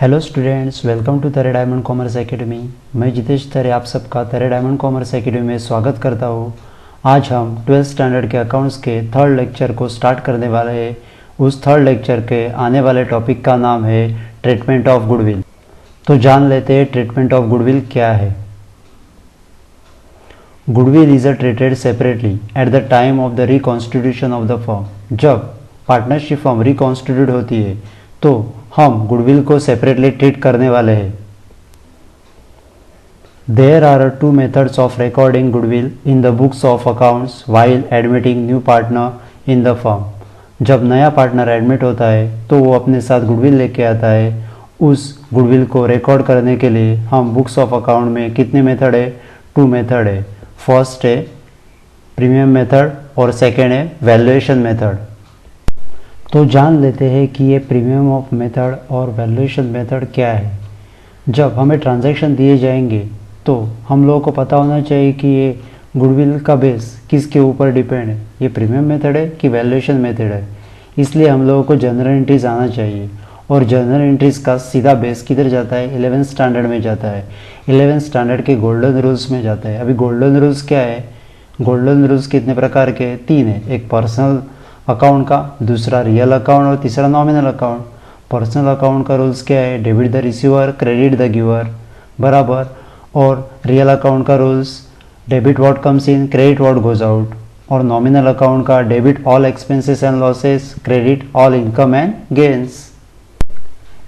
Hello students, welcome to तरे diamond commerce academy. मैं जितेश तरे आप सबका तरे डायमंड कॉमर्स एकेडमी में स्वागत करता हूँ। आज हम 12th स्टैंडर्ड के अकाउंट्स के थर्ड लेक्चर को स्टार्ट करने वाले हैं। उस थर्ड लेक्चर के आने वाले टॉपिक का नाम है ट्रीटमेंट ऑफ गुडविल। तो जान लेते हैं ट्रीटमेंट ऑफ गुडविल क्या है। Goodwill is treated separately at the time of the reconstitution of the firm. जब पार्टनरशिप फर्म रिकॉन्स्टिट्यूट होती है तो हम गुडविल को सेपरेटली ट्रीट करने वाले हैं। There are two methods of recording goodwill in the books of accounts while admitting new partner in the firm. जब नया पार्टनर एडमिट होता है तो वो अपने साथ गुडविल लेके आता है। उस गुडविल को रिकॉर्ड करने के लिए हम बुक्स ऑफ अकाउंट में कितने मेथड है? 2 मेथड है। फर्स्ट है प्रीमियम मेथड और सेकेंड है वैल्यूएशन मेथड। तो जान लेते हैं कि ये प्रीमियम ऑफ मेथड और वैल्यूएशन मेथड क्या है। जब हमें ट्रांजैक्शन दिए जाएंगे तो हम लोगों को पता होना चाहिए कि ये गुडविल का बेस किसके ऊपर डिपेंड है, ये प्रीमियम मेथड है कि वैल्यूएशन मेथड है। इसलिए हम लोगों को जनरल एंट्रीज आना चाहिए और जनरल एंट्रीज का सीधा बेस किधर जाता है? 11th स्टैंडर्ड में जाता है। 11th स्टैंडर्ड के गोल्डन रूल्स में जाता है। अभी गोल्डन रूल्स क्या है? गोल्डन रूल्स कितने प्रकार के? 3 है। एक पर्सनल अकाउंट का, दूसरा रियल अकाउंट और तीसरा नॉमिनल अकाउंट। पर्सनल अकाउंट का रूल्स क्या है? Debit the receiver, credit the giver, बराबर। और रियल अकाउंट का rules debit what comes in, credit what goes out. और नॉमिनल अकाउंट का debit all expenses and losses, credit all income and gains.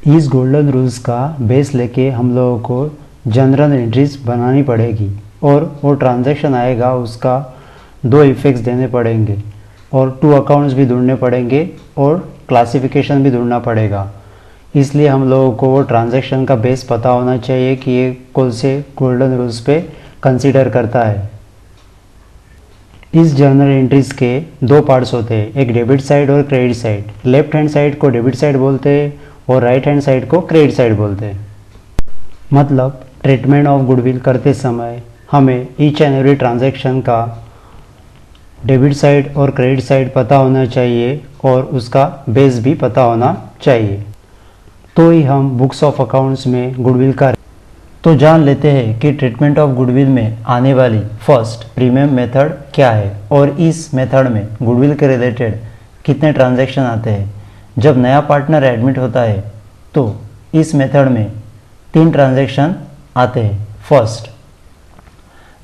इस golden rules का base लेके हम लोगों को जनरल एंट्रीज बनानी पड़ेगी और वो ट्रांजैक्शन आएगा उसका 2 इफेक्ट्स देने पड़ेंगे और 2 अकाउंट्स भी ढूंढने पड़ेंगे और क्लासिफिकेशन भी ढूंढना पड़ेगा। इसलिए हम लोगों को वो ट्रांजैक्शन का बेस पता होना चाहिए कि ये कौन से गोल्डन रूल्स पे कंसीडर करता है। इस जर्नल एंट्रीज के 2 पार्ट्स होते हैं, एक डेबिट साइड और credit side. Left hand side को डेबिट साइड बोलते हैं और राइट हैंड साइड को क्रेडिट साइड बोलते हैं। मतलब ट्रीटमेंट ऑफ गुडविल करते समय हमें ईच एंड एवरी ट्रांजैक्शन का डेबिट साइड और क्रेडिट साइड पता होना चाहिए और उसका बेस भी पता होना चाहिए, तो ही हम बुक्स ऑफ अकाउंट्स में गुडविल का। तो जान लेते हैं कि ट्रीटमेंट ऑफ गुडविल में आने वाली फर्स्ट प्रीमियम मेथड क्या है और इस मेथड में गुडविल के रिलेटेड कितने ट्रांजैक्शन आते हैं। जब नया पार्टनर एडमिट होता है तो इस मेथड में 3 ट्रांजैक्शन आते हैं। First,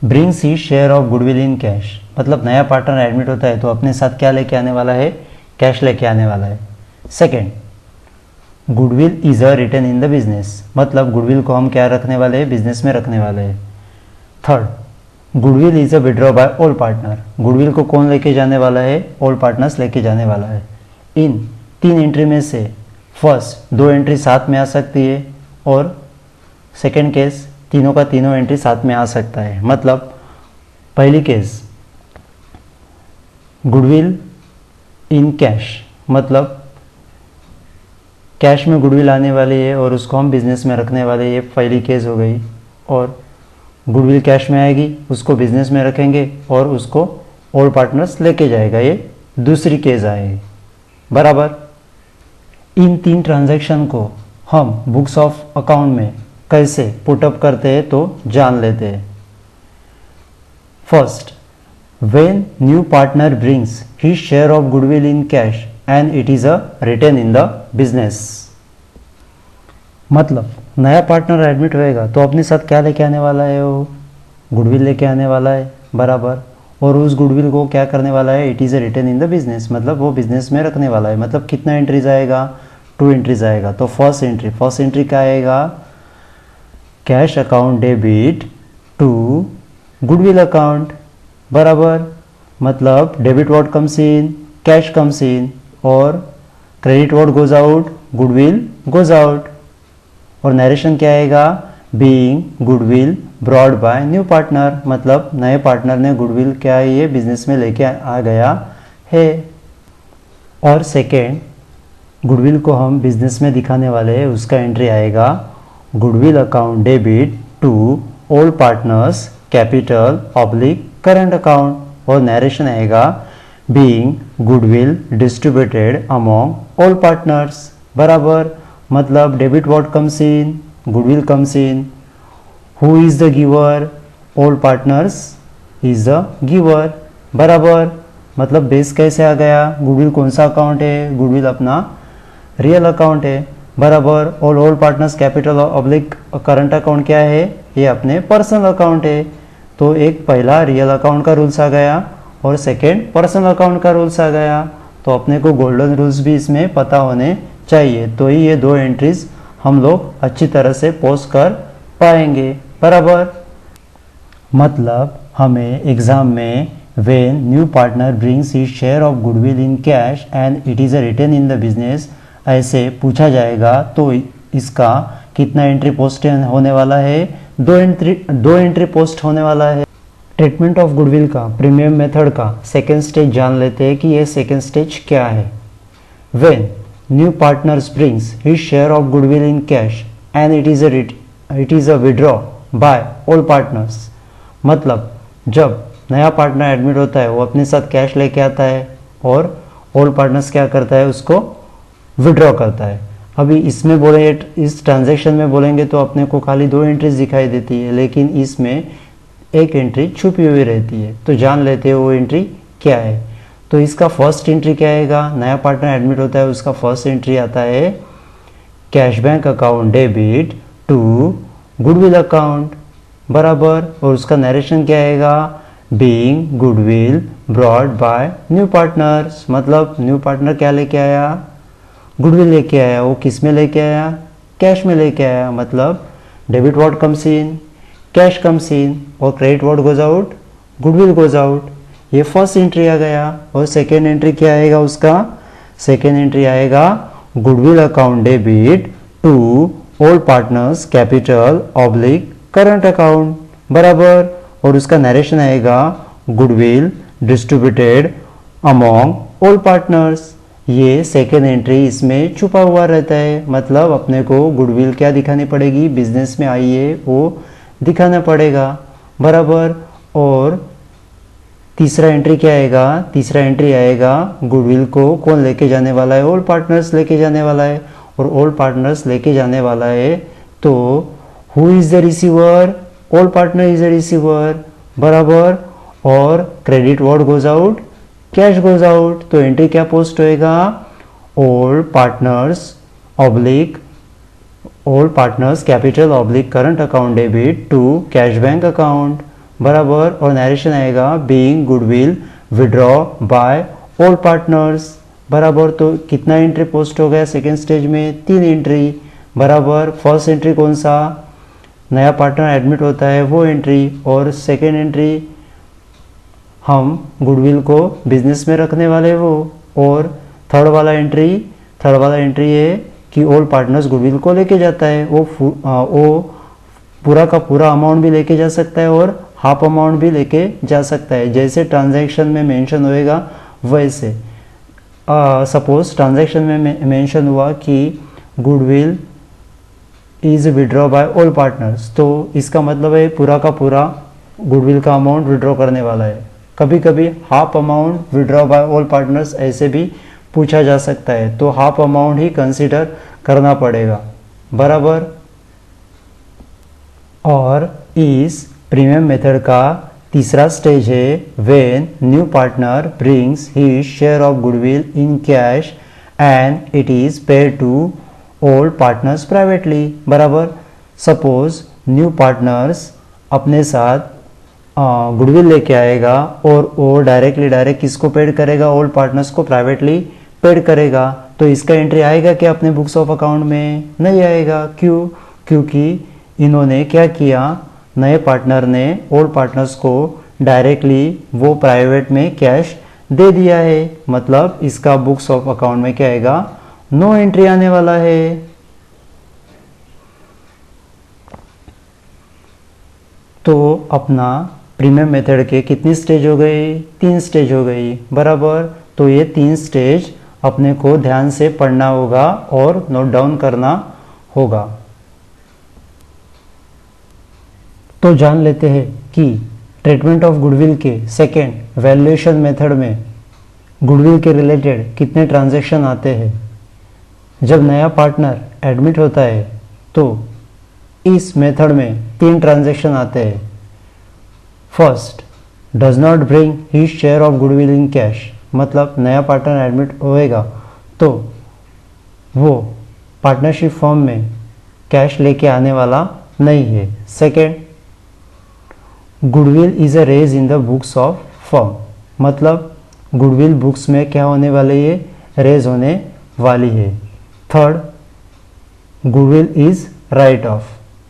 brings he share of goodwill in cash. मतलब नया पार्टनर एडमिट होता है तो अपने साथ क्या लेके आने वाला है? कैश लेके आने वाला है। Second, goodwill is a return in the business. मतलब गुडविल को हम क्या रखने वाले हैं? बिजनेस में रखने वाले हैं। Third, goodwill is a withdraw by all partner. Goodwill को कौन लेके जाने वाला है? ऑल पार्टनर्स लेके जाने वाला है। इन 3 एंट्री में से फर्स्ट 2 एंट्री साथ में आ सकती है और सेकेंड केस तीनों का तीनों एंट्री साथ में आ सकता है। मतलब पहली केस गुडविल इन कैश, मतलब कैश में गुडविल आने वाली है और उसको हम बिजनेस में रखने वाले, ये पहली केस हो गई। और गुडविल कैश में आएगी, उसको बिजनेस में रखेंगे और उसको ऑल पार्टनर्स लेके जाएगा, ये दूसरी केस आएगी, बराबर। इन 3 ट्रांजैक्शन को हम बुक्स ऑफ अकाउंट में कैसे पुटअप करते हैं तो जान लेते हैं। First, when new partner brings his share of goodwill in cash and it is a return in the business। मतलब नया पार्टनर एडमिट होएगा तो अपने साथ क्या लेके आने वाला है? वो गुडविल लेके आने वाला है, बराबर। और उस गुडविल को क्या करने वाला है? It is a return in the business. मतलब वो बिजनेस में रखने वाला है। मतलब कितना एंट्रीज आएगा? 2 एंट्रीज आएगा। तो फर्स्ट एंट्री क्या आएगा? Cash account debit to goodwill account, बराबर। मतलब debit what comes in, cash comes in, और credit what goes out, goodwill goes out. और नरेशन क्या आएगा? Being goodwill brought by new partner. मतलब नए पार्टनर ने गुडविल क्या है? ये बिजनेस में लेके आ गया है। और सेकेंड, गुडविल को हम बिजनेस में दिखाने वाले हैं, उसका एंट्री आएगा goodwill account debit to all partners capital oblique current account. और नरेशन आएगा being goodwill distributed among all partners, बराबर। मतलब debit what comes in, goodwill comes in. Who is the giver, all partners is the giver, बराबर। मतलब base कैसे आ गया, goodwill कौन सा अकाउंट है, गुडविल अपना रियल अकाउंट है, बराबर। और all partners capital oblique current account क्या है, ये अपने पर्सनल अकाउंट है। तो एक पहला रियल अकाउंट का रूल्स आ गया और सेकेंड पर्सनल अकाउंट का रूल्स आ गया। तो अपने को गोल्डन रूल्स भी इसमें पता होने चाहिए, तो ही ये दो एंट्रीज हम लोग अच्छी तरह से पोस्ट कर पाएंगे, बराबर। मतलब हमें एग्जाम में when new partner brings his share of goodwill in cash and it is written in the business ऐसे पूछा जाएगा, तो इसका कितना एंट्री पोस्ट होने वाला है, दो एंट्री पोस्ट होने वाला है। ट्रीटमेंट ऑफ गुडविल का प्रीमियम मेथड का सेकेंड स्टेज जान लेते हैं कि ये सेकेंड स्टेज क्या है। when new partners brings his share of goodwill in cash and it is a withdraw by all partners, मतलब जब नया पार्टनर एडमिट होता है वो अपने साथ कैश लेके आता है और ओल्ड पार्टनर्स क्या करता है, उसको विड्रॉ करता है। अभी इसमें बोले, इस ट्रांजैक्शन में बोलेंगे तो अपने को खाली दो एंट्रीज दिखाई देती है, लेकिन इसमें एक एंट्री छुपी हुई रहती है। तो जान लेते हैं वो एंट्री क्या है। तो इसका फर्स्ट एंट्री क्या आएगा, नया पार्टनर एडमिट होता है उसका फर्स्ट एंट्री आता है cash bank account debit to goodwill account, बराबर। और उसका नरेशन क्या आएगा, being goodwill brought by new partners, मतलब न्यू पार्टनर क्या लेके आया, गुडविल लेके आया। वो किस में लेके आया, कैश में लेके आया। मतलब debit what comes in, cash comes in, और credit what goes out, goodwill goes out. ये फर्स्ट एंट्री आ गया। और सेकेंड एंट्री क्या आएगा उसका, सेकेंड एंट्री आएगा goodwill account debit to all partners capital oblique current account, बराबर। और उसका नरेशन आएगा goodwill distributed among all partners. ये सेकेंड एंट्री इसमें छुपा हुआ रहता है। मतलब अपने को गुडविल क्या दिखानी पड़ेगी, बिजनेस में आई है वो दिखाना पड़ेगा, बराबर। और तीसरा एंट्री क्या आएगा, तीसरा एंट्री आएगा गुडविल को कौन लेके जाने वाला है, ऑल पार्टनर्स लेके जाने वाला है। और ऑल पार्टनर्स लेके जाने वाला है तो who is the receiver, all partner is the receiver, बराबर। और credit what goes out, cash goes out. तो एंट्री क्या पोस्ट होएगा, all partners oblique all partners capital oblique current account debit to cash bank account, बराबर। और narration आएगा being goodwill withdraw by all partners, बराबर। तो कितना एंट्री पोस्ट हो गया सेकेंड स्टेज में, 3 एंट्री, बराबर। फर्स्ट एंट्री कौन सा, नया पार्टनर एडमिट होता है वो एंट्री। और सेकेंड एंट्री हम गुडविल को बिजनेस में रखने वाले वो। और थर्ड वाला एंट्री है कि ऑल पार्टनर्स गुडविल को लेके जाता है। वो पूरा का पूरा अमाउंट भी लेके जा सकता है और हाफ अमाउंट भी लेके जा सकता है, जैसे ट्रांजैक्शन में मेंशन होएगा वैसे। सपोज ट्रांजैक्शन में मेंशन हुआ कि goodwill is withdraw by all partners, तो इसका मतलब है पूरा का पूरा गुडविल का अमाउंट विड्रॉ करने वाला है। कभी कभी half amount withdraw by all partners ऐसे भी पूछा जा सकता है, तो हाफ अमाउंट ही कंसीडर करना पड़ेगा, बराबर। और इस प्रीमियम मेथड का तीसरा स्टेज है when new partner brings his share of goodwill in cash and it is paid to all partners privately, बराबर। सपोज न्यू पार्टनर्स अपने साथ गुडविल लेके आएगा और वो डायरेक्ट किसको पेड करेगा, ऑल पार्टनर्स को प्राइवेटली पेड करेगा। तो इसका एंट्री आएगा क्या अपने बुक्स ऑफ अकाउंट में, नहीं आएगा। क्यों, क्योंकि इन्होंने क्या किया, नए पार्टनर ने ऑल पार्टनर्स को डायरेक्टली वो प्राइवेट में कैश दे दिया है। मतलब इसका बुक्स ऑफ अकाउंट में क्या आएगा, नो एंट्री आने वाला है। तो अपना प्रीमियम मेथड के कितनी स्टेज हो गई, 3 स्टेज हो गई, बराबर। तो ये 3 स्टेज अपने को ध्यान से पढ़ना होगा और नोट डाउन करना होगा। तो जान लेते हैं कि ट्रीटमेंट ऑफ गुडविल के सेकेंड वैल्यूएशन मेथड में गुडविल के रिलेटेड कितने ट्रांजैक्शन आते हैं। जब नया पार्टनर एडमिट होता है तो इस मेथड में 3 ट्रांजैक्शन आते हैं। First, does not bring his share of goodwill in cash, मतलब नया पार्टनर एडमिट होएगा तो वो पार्टनरशिप फॉर्म में कैश लेके आने वाला नहीं है। Second, goodwill is a raise in the books of firm, मतलब गुडविल बुक्स में क्या होने वाली है, रेज होने वाली है। Third, goodwill is write off,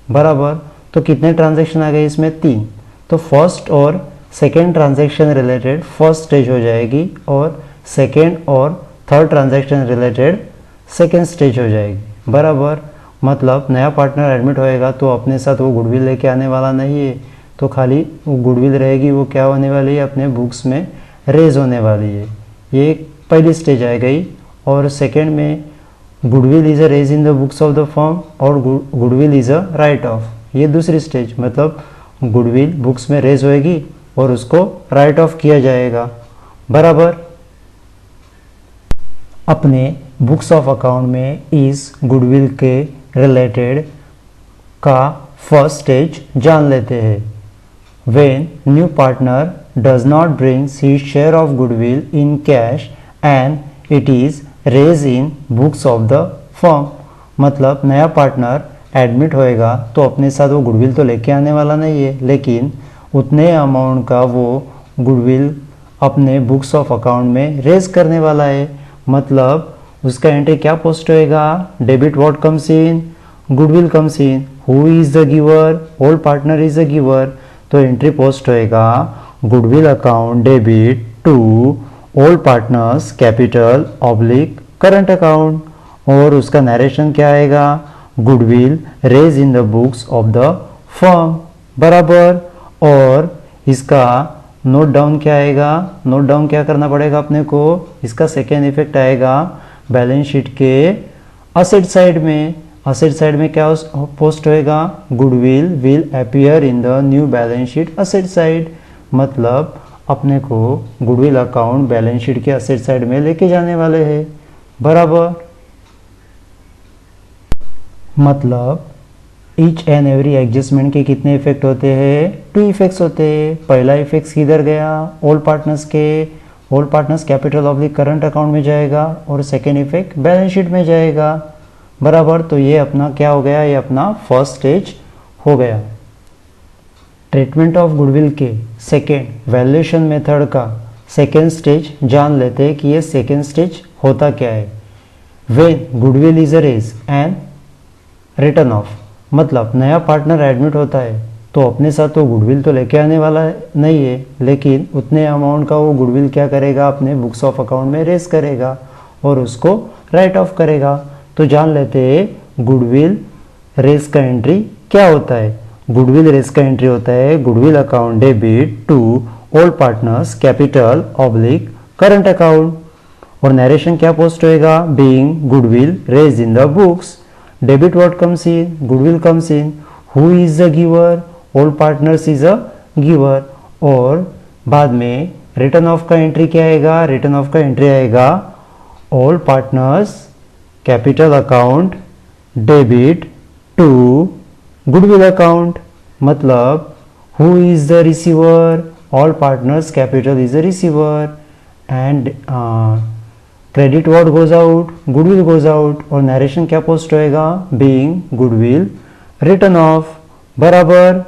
बराबर। तो कितने ट्रांजैक्शन आ गए इसमें, 3। तो फर्स्ट और second transaction related first stage हो जाएगी और सेकेंड और third transaction related second stage हो जाएगी, बराबर। मतलब नया पार्टनर एडमिट होएगा तो अपने साथ वो गुडविल लेके आने वाला नहीं है, तो खाली वो गुडविल रहेगी, वो क्या होने वाली है, अपने बुक्स में रेज होने वाली है। ये पहली स्टेज आ गई। और सेकेंड में goodwill is a raise in the books of the firm और goodwill is a write off, ये दूसरी स्टेज, मतलब गुडविल बुक्स में रेज होएगी और उसको राइट ऑफ किया जाएगा, बराबर। अपने बुक्स ऑफ अकाउंट में इस गुडविल के रिलेटेड का फर्स्ट स्टेज जान लेते हैं। When new partner does not bring his share of goodwill in cash and it is raised in books of the firm, मतलब नया पार्टनर एडमिट होएगा तो अपने साथ वो गुडविल तो लेके आने वाला नहीं है, लेकिन उतने अमाउंट का वो गुडविल अपने बुक्स ऑफ अकाउंट में रेज करने वाला है। मतलब उसका एंट्री क्या पोस्ट होएगा, debit what comes in, goodwill comes in, who is the giver, old partner is the giver. तो एंट्री पोस्ट होएगा goodwill account debit to old partners capital oblique current account, और उसका नरेशन क्या आएगा, goodwill raise in the books of the firm, बराबर। और इसका note down क्या आएगा, नोट डाउन क्या करना पड़ेगा अपने को, इसका सेकेंड इफेक्ट आएगा बैलेंस शीट के असेट साइड में। असेट साइड में क्या पोस्ट होएगा, goodwill will appear in the new balance sheet asset side, मतलब अपने को गुडविल अकाउंट बैलेंस शीट के असेट साइड में लेके जाने वाले हैं, बराबर। मतलब ईच एंड एवरी एडजस्टमेंट के कितने इफेक्ट होते हैं, 2 इफेक्ट्स होते हैं। पहला इफेक्ट किधर गया, ओल्ड पार्टनर्स के, old partners capital oblique current account में जाएगा, और सेकेंड इफेक्ट बैलेंस शीट में जाएगा, बराबर। तो ये अपना क्या हो गया, ये अपना फर्स्ट स्टेज हो गया। ट्रीटमेंट ऑफ गुडविल के सेकेंड वैल्यूएशन मेथड का सेकेंड स्टेज जान लेते हैं कि ये सेकेंड स्टेज होता क्या है। When goodwill is a raise and written off, मतलब नया पार्टनर एडमिट होता है तो अपने साथ तो गुडविल तो लेके आने वाला नहीं है, लेकिन उतने अमाउंट का वो गुडविल क्या करेगा, अपने बुक्स ऑफ अकाउंट में रेज करेगा और उसको राइट ऑफ करेगा। तो जान लेते हैं गुडविल रेज का एंट्री क्या होता है। गुडविल रेज का एंट्री होता है goodwill account debit to old partners capital oblique current account, और नरेशन क्या पोस्ट होएगा, being goodwill raise in the books, debit what comes in, goodwill comes in, who is the giver, old partners is a giver, और बाद में return of का entry क्या आएगा, return of का एंट्री आएगा old partners capital account debit to goodwill account, मतलब who is the receiver, all partners capital is the receiver, and credit what goes out, goodwill goes out, और narration क्या post होएगा, being goodwill return of, बराबर।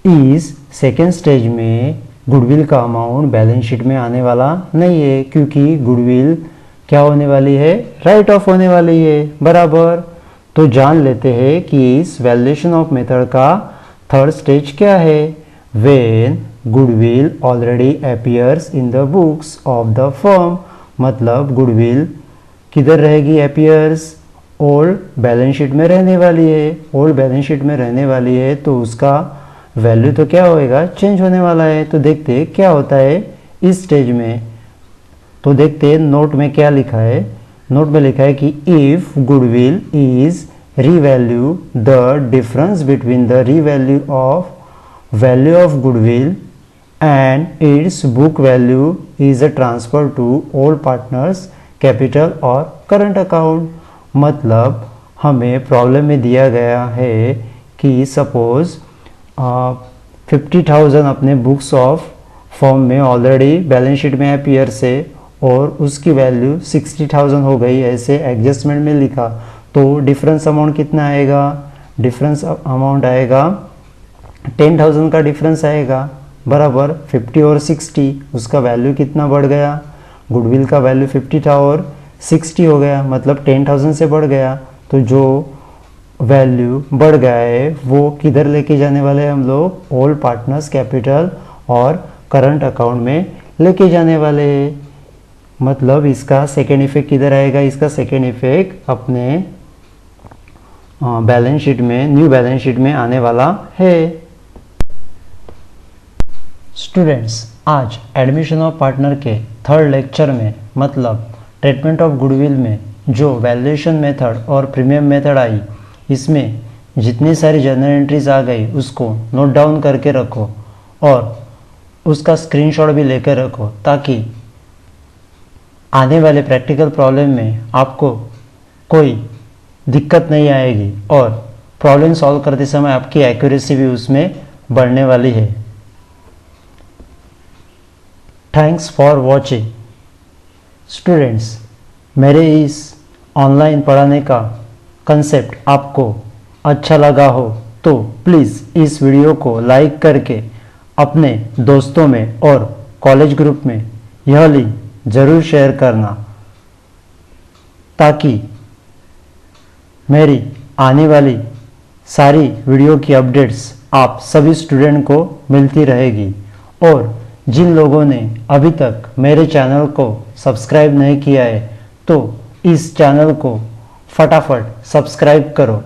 इस second stage में goodwill का amount balance sheet में आने वाला नहीं है, क्योंकि गुडविल क्या होने वाली है, राइट ऑफ होने वाली है, बराबर। तो जान लेते हैं कि इस वैल्यूएशन ऑफ मेथड का थर्ड स्टेज क्या है। When goodwill already appears in the books of the firm, मतलब गुडविल किधर रहेगी, अपीयर्स ओल्ड बैलेंस शीट में रहने वाली है। ओल्ड बैलेंस शीट में रहने वाली है तो उसका वैल्यू तो क्या होएगा, चेंज होने वाला है। तो देखते हैं क्या होता है इस स्टेज में। तो देखते हैं नोट में क्या लिखा है। नोट में लिखा है कि if goodwill is revalue, the difference between the revalue of goodwill and its book value is a transfer to old partners capital और करंट अकाउंट। मतलब हमें प्रॉब्लम में दिया गया है कि सपोज 50,000 अपने बुक्स ऑफ फॉर्म में ऑलरेडी बैलेंस शीट में अपीयर से और उसकी वैल्यू 60,000 हो गई, ऐसे एडजस्टमेंट में लिखा, तो डिफरेंस अमाउंट कितना आएगा? डिफरेंस अमाउंट आएगा 10,000 का डिफरेंस आएगा, बराबर 50 और 60, उसका वैल्यू कितना बढ़ गया? गुडविल का वैल्यू 50 था और 60 हो गया, मतलब 10,000 से बढ़ गया। तो जो वैल्यू बढ़ गया है वो किधर लेके जाने वाले हैं हम लोग? ऑल पार्टनर्स कैपिटल और करंट अकाउंट में लेके जाने वाले हैं। मतलब इसका सेकेंड इफेक्ट किधर आएगा? इसका सेकेंड इफेक्ट अपने बैलेंस शीट में, न्यू बैलेंस शीट में आने वाला है। स्टूडेंट्स, आज एडमिशन ऑफ पार्टनर के थर्ड लेक्चर में, मतलब ट्रीटमेंट ऑफ गुडविल में जो वैल्यूएशन मेथड और प्रीमियम मेथड आई, इसमें जितनी सारी जर्नल एंट्रीज आ गई उसको नोट डाउन करके रखो और उसका स्क्रीनशॉट भी लेकर रखो, ताकि आने वाले प्रैक्टिकल प्रॉब्लम में आपको कोई दिक्कत नहीं आएगी और प्रॉब्लम सॉल्व करते समय आपकी एक्यूरेसी भी उसमें बढ़ने वाली है। Thanks for watching. स्टूडेंट्स, मेरे इस ऑनलाइन पढ़ाने का कंसेप्ट आपको अच्छा लगा हो तो प्लीज़ इस वीडियो को लाइक करके अपने दोस्तों में और कॉलेज ग्रुप में यह लिंक ज़रूर शेयर करना, ताकि मेरी आने वाली सारी वीडियो की अपडेट्स आप सभी स्टूडेंट को मिलती रहेगी। और जिन लोगों ने अभी तक मेरे चैनल को सब्सक्राइब नहीं किया है तो इस चैनल को फटाफट सब्सक्राइब करो